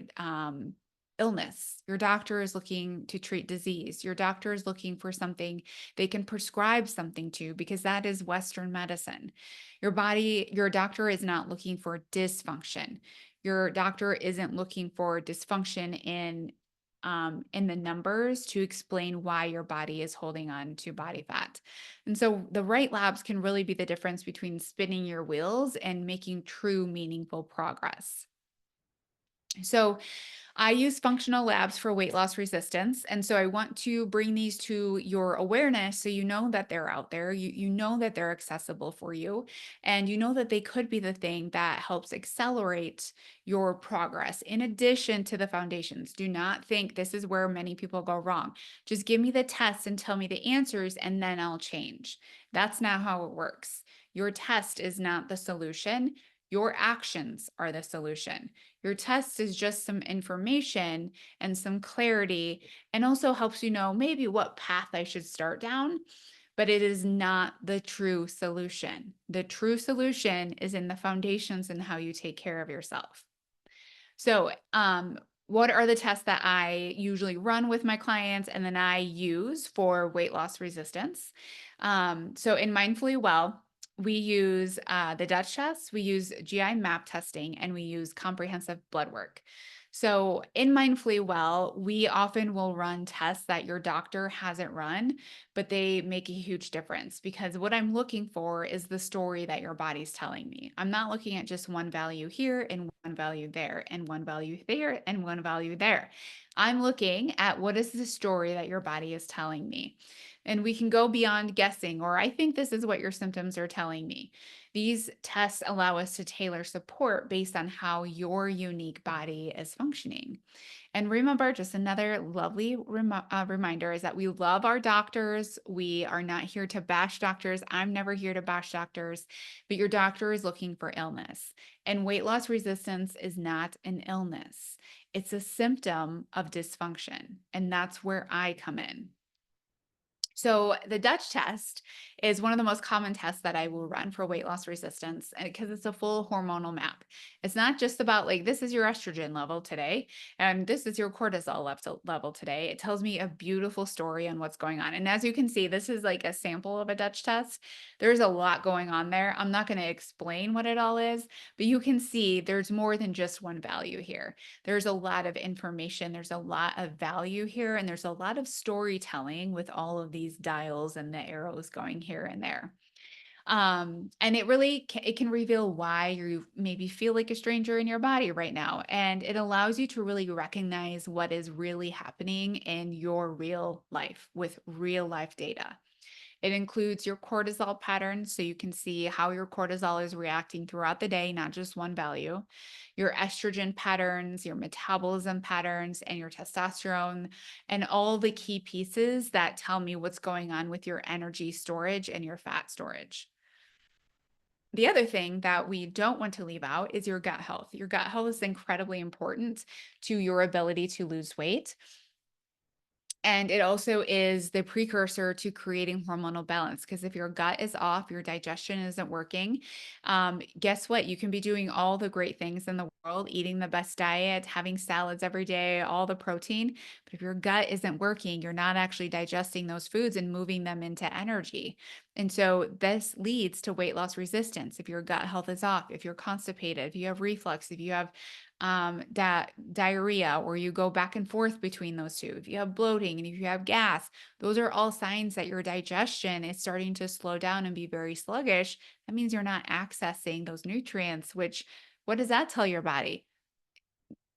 [SPEAKER 1] illness. Your doctor is looking to treat disease. Your doctor is looking for something they can prescribe something to because that is Western medicine. Your doctor is not looking for dysfunction. Your doctor isn't looking for dysfunction in the numbers to explain why your body is holding on to body fat. And so the right labs can really be the difference between spinning your wheels and making true meaningful progress. So I use functional labs for weight loss resistance. And so I want to bring these to your awareness so you know that they're out there. You know that they're accessible for you. And you know that they could be the thing that helps accelerate your progress. In addition to the foundations, do not think this is where many people go wrong. Just give me the tests and tell me the answers, and then I'll change. That's not how it works. Your test is not the solution. Your actions are the solution. Your test is just some information and some clarity, and also helps you know maybe what path I should start down, but it is not the true solution. The true solution is in the foundations and how you take care of yourself. So, what are the tests that I usually run with my clients and then I use for weight loss resistance? So, in Mindfully Well, we use the Dutch test, we use GI map testing, and we use comprehensive blood work. So, in Mindfully Well, we often will run tests that your doctor hasn't run, but they make a huge difference because what I'm looking for is the story that your body's telling me. I'm not looking at just one value here and one value there and one value there and one value there. I'm looking at what is the story that your body is telling me. And we can go beyond guessing, or I think this is what your symptoms are telling me. These tests allow us to tailor support based on how your unique body is functioning. And remember, just another lovely reminder is that we love our doctors. We are not here to bash doctors. I'm never here to bash doctors, but your doctor is looking for illness. And weight loss resistance is not an illness, it's a symptom of dysfunction. And that's where I come in. So the Dutch test is one of the most common tests that I will run for weight loss resistance because it's a full hormonal map. It's not just about like this is your estrogen level today and this is your cortisol level today. It tells me a beautiful story on what's going on. And as you can see, this is like a sample of a Dutch test. There's a lot going on there. I'm not going to explain what it all is, but you can see there's more than just one value here. There's a lot of information, there's a lot of value here, and there's a lot of storytelling with all of these these dials and the arrows going here and there. And it can reveal why you maybe feel like a stranger in your body right now. And it allows you to really recognize what is really happening in your real life with real life data. It includes your cortisol patterns, so you can see how your cortisol is reacting throughout the day, not just one value, your estrogen patterns, your metabolism patterns, and your testosterone, and all the key pieces that tell me what's going on with your energy storage and your fat storage. The other thing that we don't want to leave out is your gut health. Your gut health is incredibly important to your ability to lose weight. And it also is the precursor to creating hormonal balance. Because if your gut is off, your digestion isn't working, guess what? You can be doing all the great things in the world, eating the best diet, having salads every day, all the protein. But if your gut isn't working, you're not actually digesting those foods and moving them into energy. And so this leads to weight loss resistance. If your gut health is off, if you're constipated, if you have reflux, if you have diarrhea, or you go back and forth between those two, if you have bloating and if you have gas, those are all signs that your digestion is starting to slow down and be very sluggish. That means you're not accessing those nutrients, which, what does that tell your body?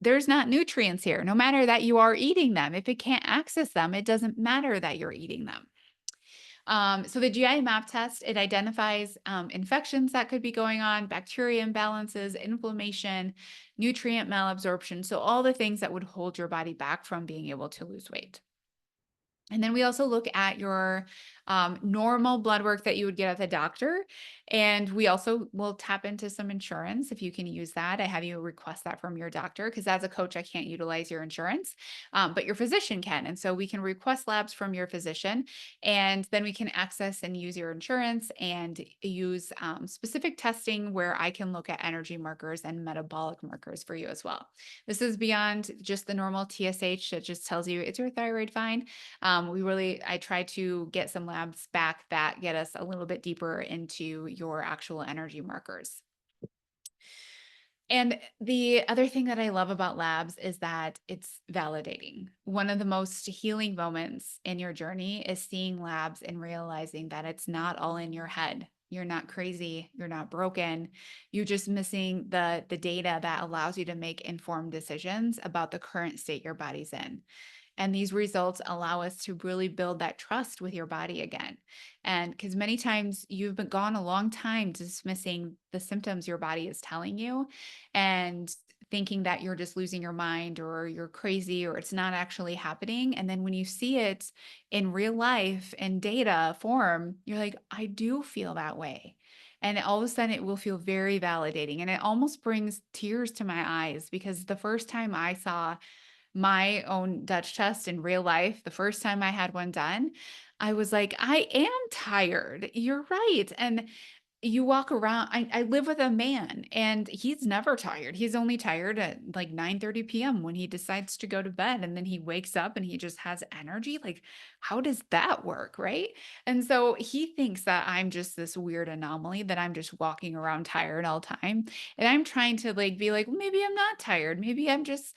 [SPEAKER 1] There's not nutrients here, no matter that you are eating them. If it can't access them, it doesn't matter that you're eating them. So the GI map test, it identifies infections that could be going on, bacteria imbalances, inflammation, nutrient malabsorption. So all the things that would hold your body back from being able to lose weight. And then we also look at your normal blood work that you would get at the doctor. And we also will tap into some insurance if you can use that. I have you request that from your doctor because as a coach, I can't utilize your insurance, but your physician can. And so we can request labs from your physician, and then we can access and use your insurance and use specific testing where I can look at energy markers and metabolic markers for you as well. This is beyond just the normal TSH that just tells you, is your thyroid fine? I try to get some labs back that get us a little bit deeper into your actual energy markers. And the other thing that I love about labs is that it's validating. One of the most healing moments in your journey is seeing labs and realizing that it's not all in your head. You're not crazy, you're not broken. You're just missing the data that allows you to make informed decisions about the current state your body's in. And these results allow us to really build that trust with your body again. And because many times you've been gone a long time dismissing the symptoms your body is telling you and thinking that you're just losing your mind or you're crazy or it's not actually happening. And then when you see it in real life in data form, you're like, I do feel that way. And all of a sudden, it will feel very validating. And it almost brings tears to my eyes because the first time I saw my own Dutch test in real life, the first time I had one done, I was like, I am tired. You're right. And you walk around, I live with a man and he's never tired. He's only tired at like 9:30 p.m. when he decides to go to bed, and then he wakes up and he just has energy. Like, how does that work, right? And so he thinks that I'm just this weird anomaly, that I'm just walking around tired all time. And I'm trying to like be like, "Well, maybe I'm not tired. Maybe I'm just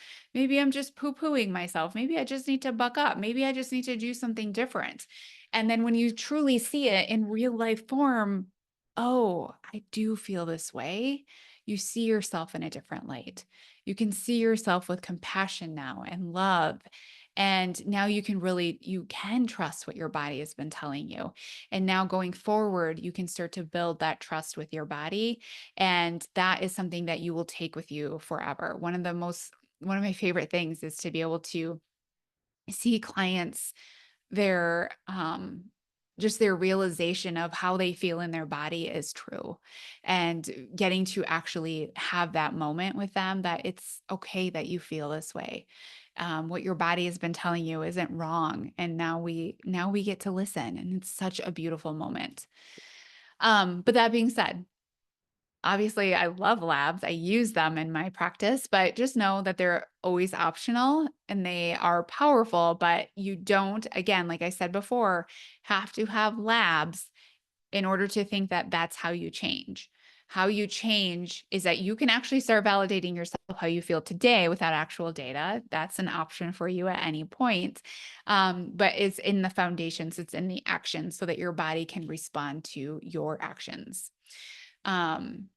[SPEAKER 1] poo-pooing myself. Maybe I just need to buck up. Maybe I just need to do something different." And then when you truly see it in real life form, oh, I do feel this way. You see yourself in a different light. You can see yourself with compassion now and love. And now you can trust what your body has been telling you. And now going forward, you can start to build that trust with your body. And that is something that you will take with you forever. One of my favorite things is to be able to see clients, their just their realization of how they feel in their body is true, and getting to actually have that moment with them, that it's okay that you feel this way. What your body has been telling you isn't wrong, and now we get to listen, and it's such a beautiful moment. But that being said, obviously, I love labs. I use them in my practice, but just know that they're always optional and they are powerful. But you don't, again, like I said before, have to have labs in order to think that that's how you change. How you change is that you can actually start validating yourself how you feel today without actual data. That's an option for you at any point. But it's in the foundations, it's in the actions so that your body can respond to your actions. Um,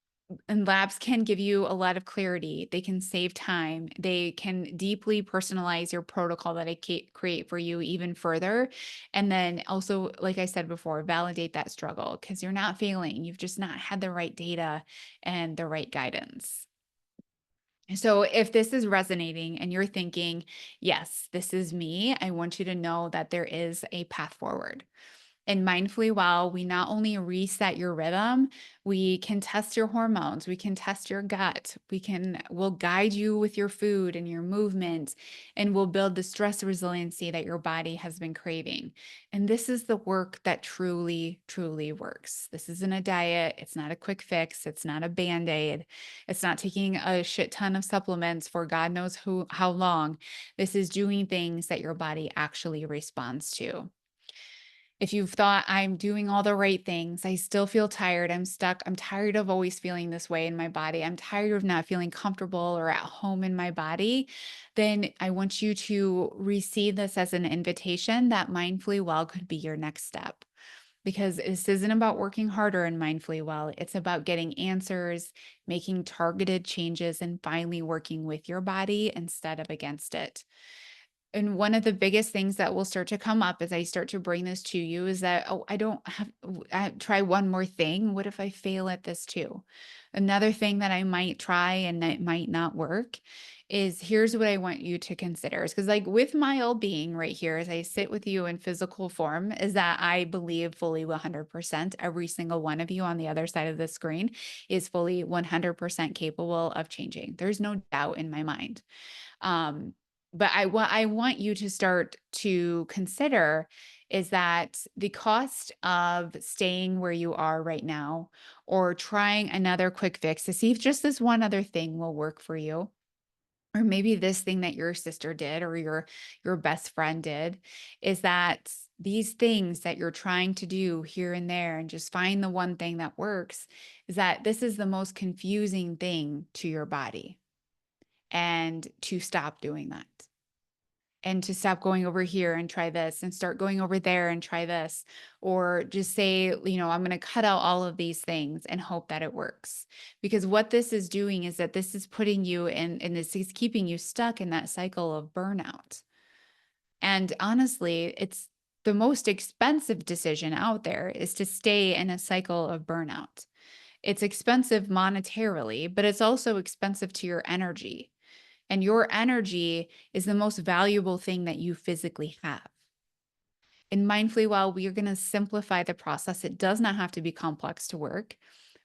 [SPEAKER 1] and labs can give you a lot of clarity. They can save time. They can deeply personalize your protocol that I create for you even further. And then also, like I said before, validate that struggle because you're not failing. You've just not had the right data and the right guidance. So, if this is resonating and you're thinking, yes, this is me, I want you to know that there is a path forward. And Mindfully Well, we not only reset your rhythm, we can test your hormones, we can test your gut, we'll guide you with your food and your movement, and we'll build the stress resiliency that your body has been craving. And this is the work that truly, truly works. This isn't a diet, it's not a quick fix, it's not a band-aid, it's not taking a shit ton of supplements for God knows how long. This is doing things that your body actually responds to. If you've thought, I'm doing all the right things, I still feel tired, I'm stuck, I'm tired of always feeling this way in my body, I'm tired of not feeling comfortable or at home in my body, then I want you to receive this as an invitation that Mindfully Well could be your next step. Because this isn't about working harder in Mindfully Well, it's about getting answers, making targeted changes, and finally working with your body instead of against it. And one of the biggest things that will start to come up as I start to bring this to you is that, oh, I don't have, try one more thing. What if I fail at this too? Another thing that I might try and that might not work is here's what I want you to consider. Is because, like, with my all being right here, as I sit with you in physical form, is that I believe fully 100% every single one of you on the other side of the screen is fully 100% capable of changing. There's no doubt in my mind. Um, but I want you to start to consider is that the cost of staying where you are right now or trying another quick fix to see if just this one other thing will work for you, or maybe this thing that your sister did or your best friend did, is that these things that you're trying to do here and there and just find the one thing that works, is that this is the most confusing thing to your body, and to stop doing that and to stop going over here and try this and start going over there and try this, or just say, I'm going to cut out all of these things and hope that it works. Because what this is doing is that this is putting you in, and this is keeping you stuck in that cycle of burnout. And honestly, it's the most expensive decision out there is to stay in a cycle of burnout. It's expensive monetarily, but it's also expensive to your energy, and your energy is the most valuable thing that you physically have. In Mindfully Well, we are going to simplify the process. It does not have to be complex to work,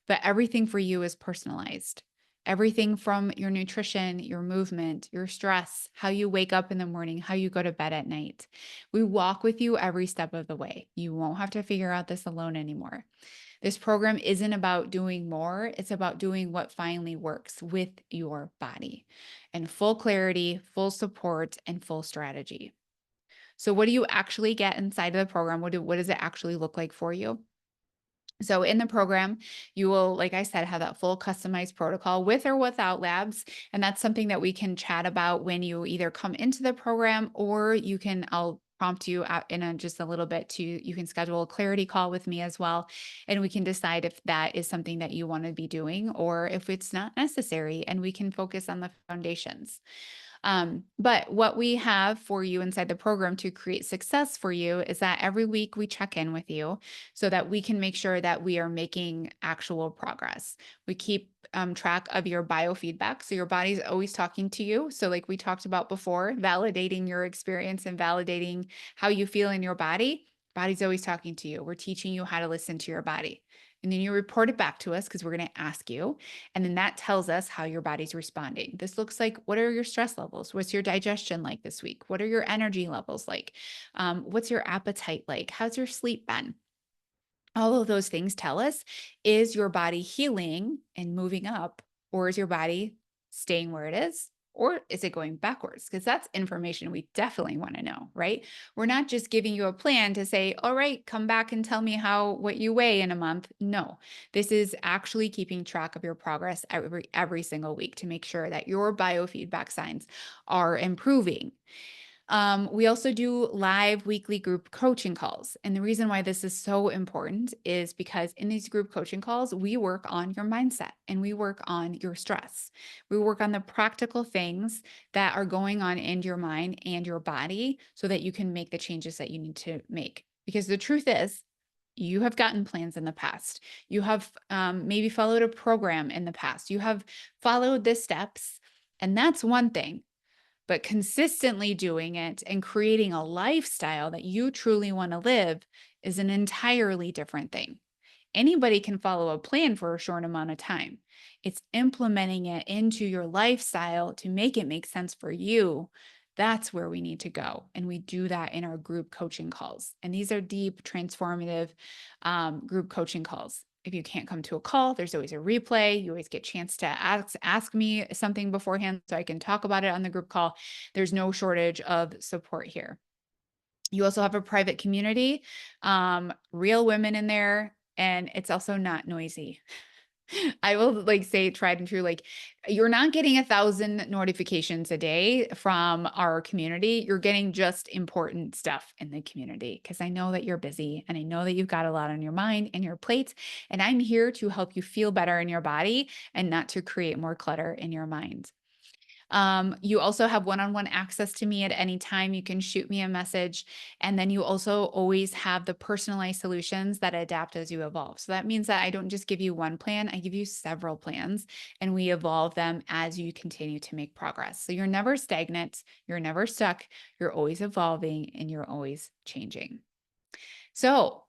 [SPEAKER 1] but everything for you is personalized. Everything from your nutrition, your movement, your stress, how you wake up in the morning, how you go to bed at night. We walk with you every step of the way. You won't have to figure out this alone anymore. This program isn't about doing more, it's about doing what finally works with your body and full clarity, full support, and full strategy. So, what do you actually get inside of the program? What does it actually look like for you? So in the program, you will, like I said, have that full customized protocol with or without labs. And that's something that we can chat about when you either come into the program, or I'll prompt you out in just a little bit you can schedule a clarity call with me as well. And we can decide if that is something that you want to be doing or if it's not necessary, and we can focus on the foundations. But what we have for you inside the program to create success for you is that every week we check in with you so that we can make sure that we are making actual progress. We keep track of your biofeedback. So your body's always talking to you. So, like we talked about before, validating your experience and validating how you feel in your body. Body's always talking to you. We're teaching you how to listen to your body. And then you report it back to us because we're going to ask you. And then that tells us how your body's responding. This looks like, what are your stress levels? What's your digestion like this week? What are your energy levels like? What's your appetite like? How's your sleep been? All of those things tell us, is your body healing and moving up, or is your body staying where it is or is it going backwards? Because that's information we definitely want to know, right? We're not just giving you a plan to say, all right, come back and tell me what you weigh in a month. No, this is actually keeping track of your progress every single week to make sure that your biofeedback signs are improving. We also do live weekly group coaching calls. And the reason why this is so important is because in these group coaching calls, we work on your mindset and we work on your stress. We work on the practical things that are going on in your mind and your body so that you can make the changes that you need to make. Because the truth is, you have gotten plans in the past. You have maybe followed a program in the past. You have followed the steps. And that's one thing, but consistently doing it and creating a lifestyle that you truly want to live is an entirely different thing. Anybody can follow a plan for a short amount of time. It's implementing it into your lifestyle to make it make sense for you. That's where we need to go. And we do that in our group coaching calls. And these are deep, transformative group coaching calls. If you can't come to a call, there's always a replay. You always get a chance to ask me something beforehand so I can talk about it on the group call. There's no shortage of support here. You also have a private community, real women in there, and it's also not noisy. I will like say tried and true, like you're not getting 1,000 notifications a day from our community. You're getting just important stuff in the community because I know that you're busy and I know that you've got a lot on your mind and your plate. And I'm here to help you feel better in your body and not to create more clutter in your mind. You also have one-on-one access to me at any time. You can shoot me a message. And then you also always have the personalized solutions that adapt as you evolve. So that means that I don't just give you one plan, I give you several plans and we evolve them as you continue to make progress. So you're never stagnant, you're never stuck, you're always evolving and you're always changing. So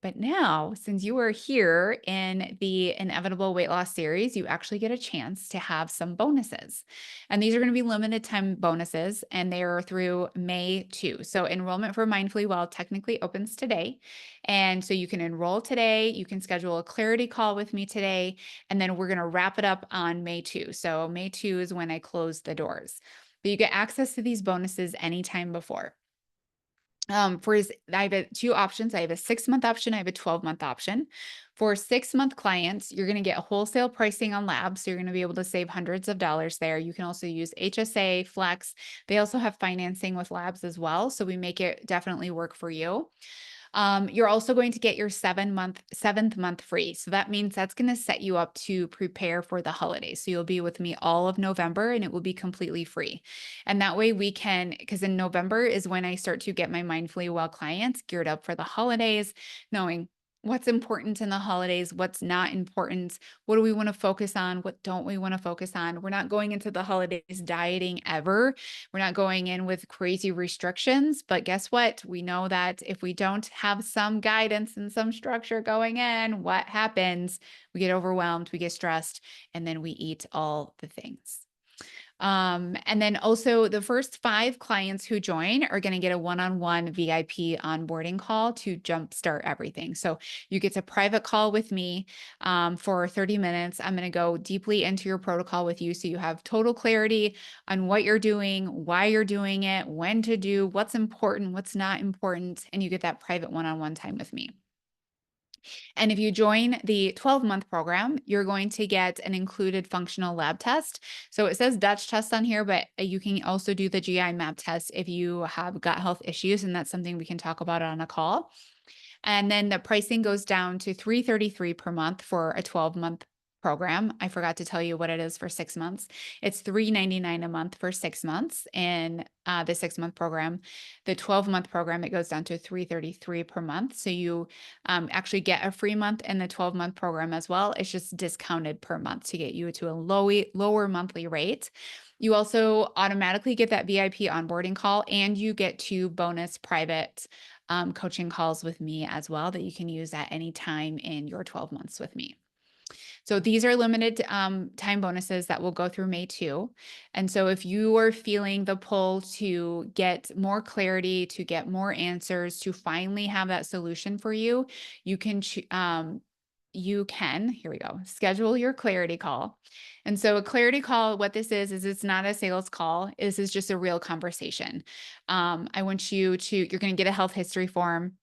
[SPEAKER 1] but now, since you are here in the Inevitable Weight Loss series, you actually get a chance to have some bonuses. And these are going to be limited time bonuses, and they are through May 2. So enrollment for Mindfully Well technically opens today. And so you can enroll today. You can schedule a clarity call with me today, and then we're going to wrap it up on May 2. So May 2 is when I close the doors. But you get access to these bonuses anytime before. I have two options. I have a 6-month option. I have a 12-month option. For 6-month clients, you're going to get wholesale pricing on labs. So you're going to be able to save hundreds of dollars there. You can also use HSA, Flex. They also have financing with labs as well. So we make it definitely work for you. You're also going to get your seventh month free. So that means that's going to set you up to prepare for the holidays. So you'll be with me all of November and it will be completely free. And that way we can, because in November is when I start to get my Mindfully Well clients geared up for the holidays, knowing what's important in the holidays, what's not important, what do we want to focus on, what don't we want to focus on. We're not going into the holidays dieting ever. We're not going in with crazy restrictions, but guess what? We know that if we don't have some guidance and some structure going in, what happens? We get overwhelmed, we get stressed, and then we eat all the things. And then also the first 5 clients who join are going to get a one-on-one VIP onboarding call to jumpstart everything. So you get a private call with me for 30 minutes. I'm going to go deeply into your protocol with you so you have total clarity on what you're doing, why you're doing it, when to do, what's important, what's not important, and you get that private one-on-one time with me. And if you join the 12-month program, you're going to get an included functional lab test. So it says Dutch test on here, but you can also do the GI map test if you have gut health issues, and that's something we can talk about on a call. And then the pricing goes down to $333 per month for a 12-month program. I forgot to tell you what it is for 6 months. It's $399 a month for 6 months in the 6-month program. The 12-month program, it goes down to $333 per month. So you actually get a free month in the 12-month program as well. It's just discounted per month to get you to a lower monthly rate. You also automatically get that VIP onboarding call, and you get 2 bonus private coaching calls with me as well that you can use at any time in your 12 months with me. So these are limited time bonuses that will go through May 2. And so if you are feeling the pull to get more clarity, to get more answers, to finally have that solution for you, you can you can, here we go, schedule your clarity call. And so a clarity call, what this is it's not a sales call. This is just a real conversation. I want you to, you're going to get a health history form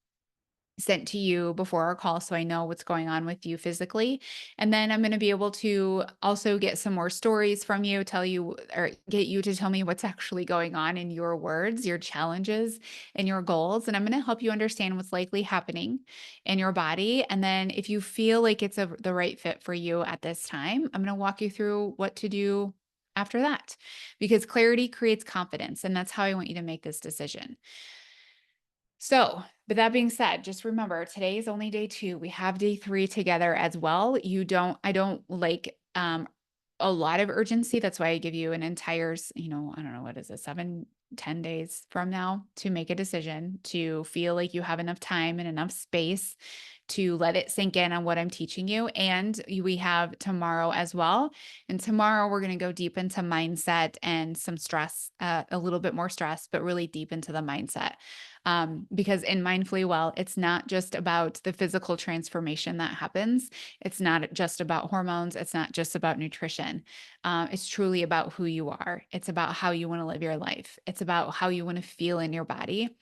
[SPEAKER 1] sent to you before our call so I know what's going on with you physically. And then I'm going to be able to also get some more stories from you, tell you or get you to tell me what's actually going on in your words, your challenges, and your goals. And I'm going to help you understand what's likely happening in your body. And then if you feel like it's the right fit for you at this time, I'm going to walk you through what to do after that because clarity creates confidence. And that's how I want you to make this decision. So, but that being said, just remember today is only day 2. We have day 3 together as well. I don't like a lot of urgency. That's why I give you an entire, I don't know, what is it, 7, 10 days from now to make a decision, to feel like you have enough time and enough space to let it sink in on what I'm teaching you. And we have tomorrow as well. And tomorrow we're going to go deep into mindset and some stress, a little bit more stress, but really deep into the mindset. Because in Mindfully Well, it's not just about the physical transformation that happens. It's not just about hormones. It's not just about nutrition. It's truly about who you are. It's about how you want to live your life. It's about how you want to feel in your body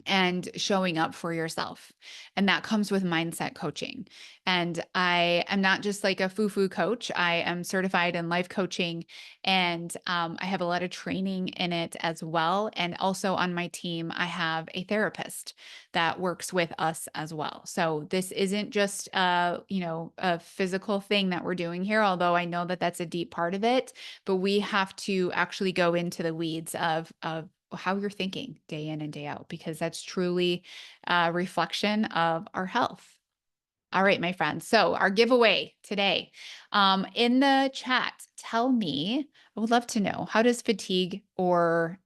[SPEAKER 1] and showing up for yourself. And that comes with mindset coaching. And I am not just like a foo-foo coach. I am certified in life coaching and I have a lot of training in it as well. And also on my team, I have a therapist that works with us as well. So this isn't just a physical thing that we're doing here, although I know that that's a deep part of it, but we have to actually go into the weeds of how you're thinking day in and day out, because that's truly a reflection of our health. All right, my friends. So our giveaway today, in the chat, tell me, I would love to know, how does fatigue or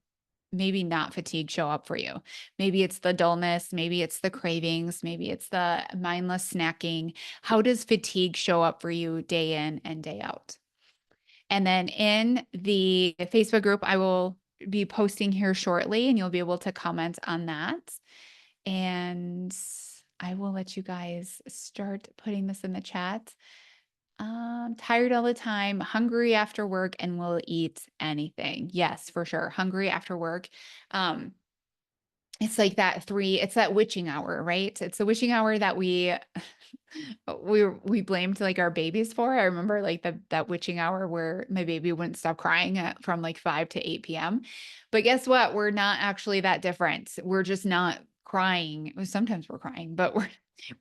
[SPEAKER 1] maybe not fatigue show up for you? Maybe it's the dullness, maybe it's the cravings, maybe it's the mindless snacking. How does fatigue show up for you day in and day out? And then in the Facebook group, I will be posting here shortly and you'll be able to comment on that. And I will let you guys start putting this in the chat. Tired all the time, hungry after work, and will eat anything. Yes, for sure. Hungry after work. Um, it's like it's that witching hour, right? It's the witching hour that we blamed like our babies for. I remember like that witching hour where my baby wouldn't stop crying from like 5 to 8 p.m. But guess what? We're not actually that different. We're just not crying. Well, sometimes we're crying, but we're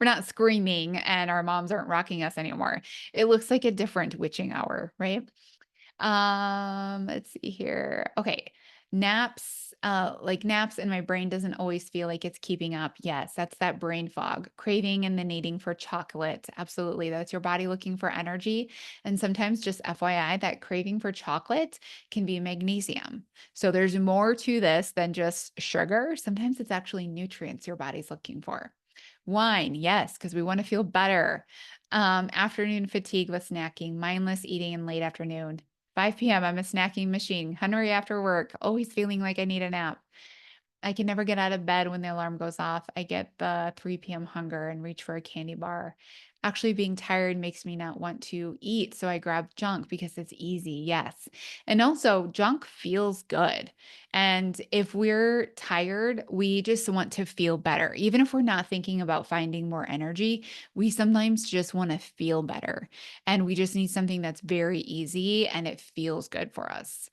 [SPEAKER 1] not screaming and our moms aren't rocking us anymore. It looks like a different witching hour, right? Let's see here. Okay. Naps, like naps and my brain doesn't always feel like it's keeping up. Yes, that's that brain fog. Craving and the needing for chocolate. Absolutely. That's your body looking for energy. And sometimes just FYI, that craving for chocolate can be magnesium. So there's more to this than just sugar. Sometimes it's actually nutrients your body's looking for. Wine, yes, because we want to feel better. Afternoon fatigue with snacking, mindless eating in late afternoon. 5 p.m., I'm a snacking machine. Hungry after work, always feeling like I need a nap. I can never get out of bed when the alarm goes off. I get the 3 p.m. hunger and reach for a candy bar. Actually, being tired makes me not want to eat. So I grab junk because it's easy. Yes. And also, junk feels good. And if we're tired, we just want to feel better. Even if we're not thinking about finding more energy, we sometimes just want to feel better. And we just need something that's very easy and it feels good for us.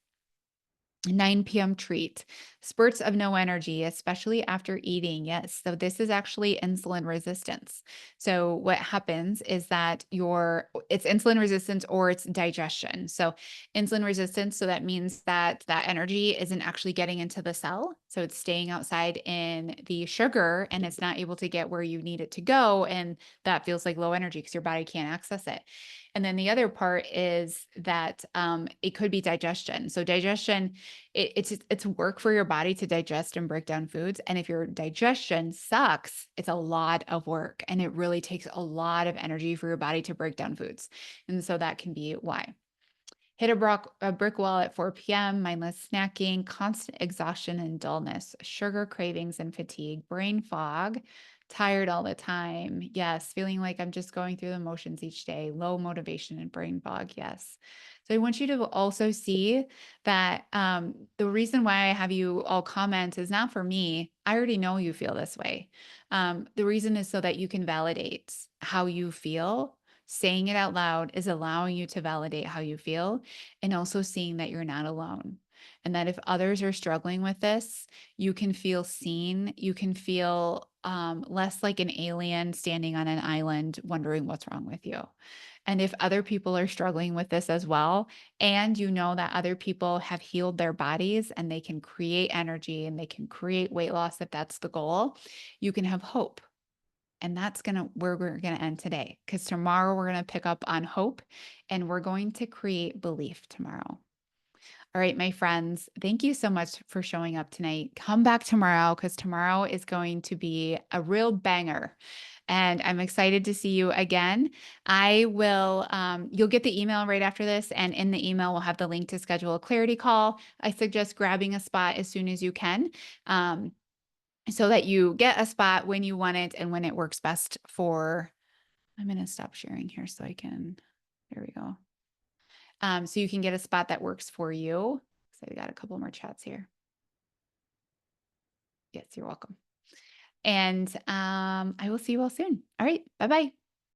[SPEAKER 1] 9 p.m. treat, spurts of no energy, especially after eating. Yes. So this is actually insulin resistance. So what happens is that it's insulin resistance or it's digestion. So insulin resistance. So that means that that energy isn't actually getting into the cell. So it's staying outside in the sugar and it's not able to get where you need it to go. And that feels like low energy because your body can't access it. And then the other part is that it could be digestion. So digestion, it's work for your body to digest and break down foods. And if your digestion sucks, it's a lot of work and it really takes a lot of energy for your body to break down foods. And so that can be why. Hit a brick wall at 4 p.m., mindless snacking, constant exhaustion and dullness, sugar cravings and fatigue, brain fog, Tired all the time. Yes. Feeling like I'm just going through the motions each day. Low motivation and brain fog. Yes. So I want you to also see that the reason why I have you all comment is not for me. I already know you feel this way. The reason is so that you can validate how you feel. Saying it out loud is allowing you to validate how you feel and also seeing that you're not alone. And that if others are struggling with this, you can feel seen. You can feel less like an alien standing on an island wondering what's wrong with you. And if other people are struggling with this as well, and you know that other people have healed their bodies and they can create energy and they can create weight loss if that's the goal, you can have hope. And that's where we're gonna end today. Because tomorrow we're gonna pick up on hope and we're going to create belief tomorrow. All right, my friends, thank you so much for showing up tonight. Come back tomorrow because tomorrow is going to be a real banger. And I'm excited to see you again. You'll get the email right after this. And in the email, we'll have the link to schedule a clarity call. I suggest grabbing a spot as soon as you can um, so that you get a spot when you want it and when it works best for. I'm going to stop sharing here so I can. There we go. So you can get a spot that works for you. So we got a couple more chats here. Yes, you're welcome. And I will see you all soon. All right. Bye bye.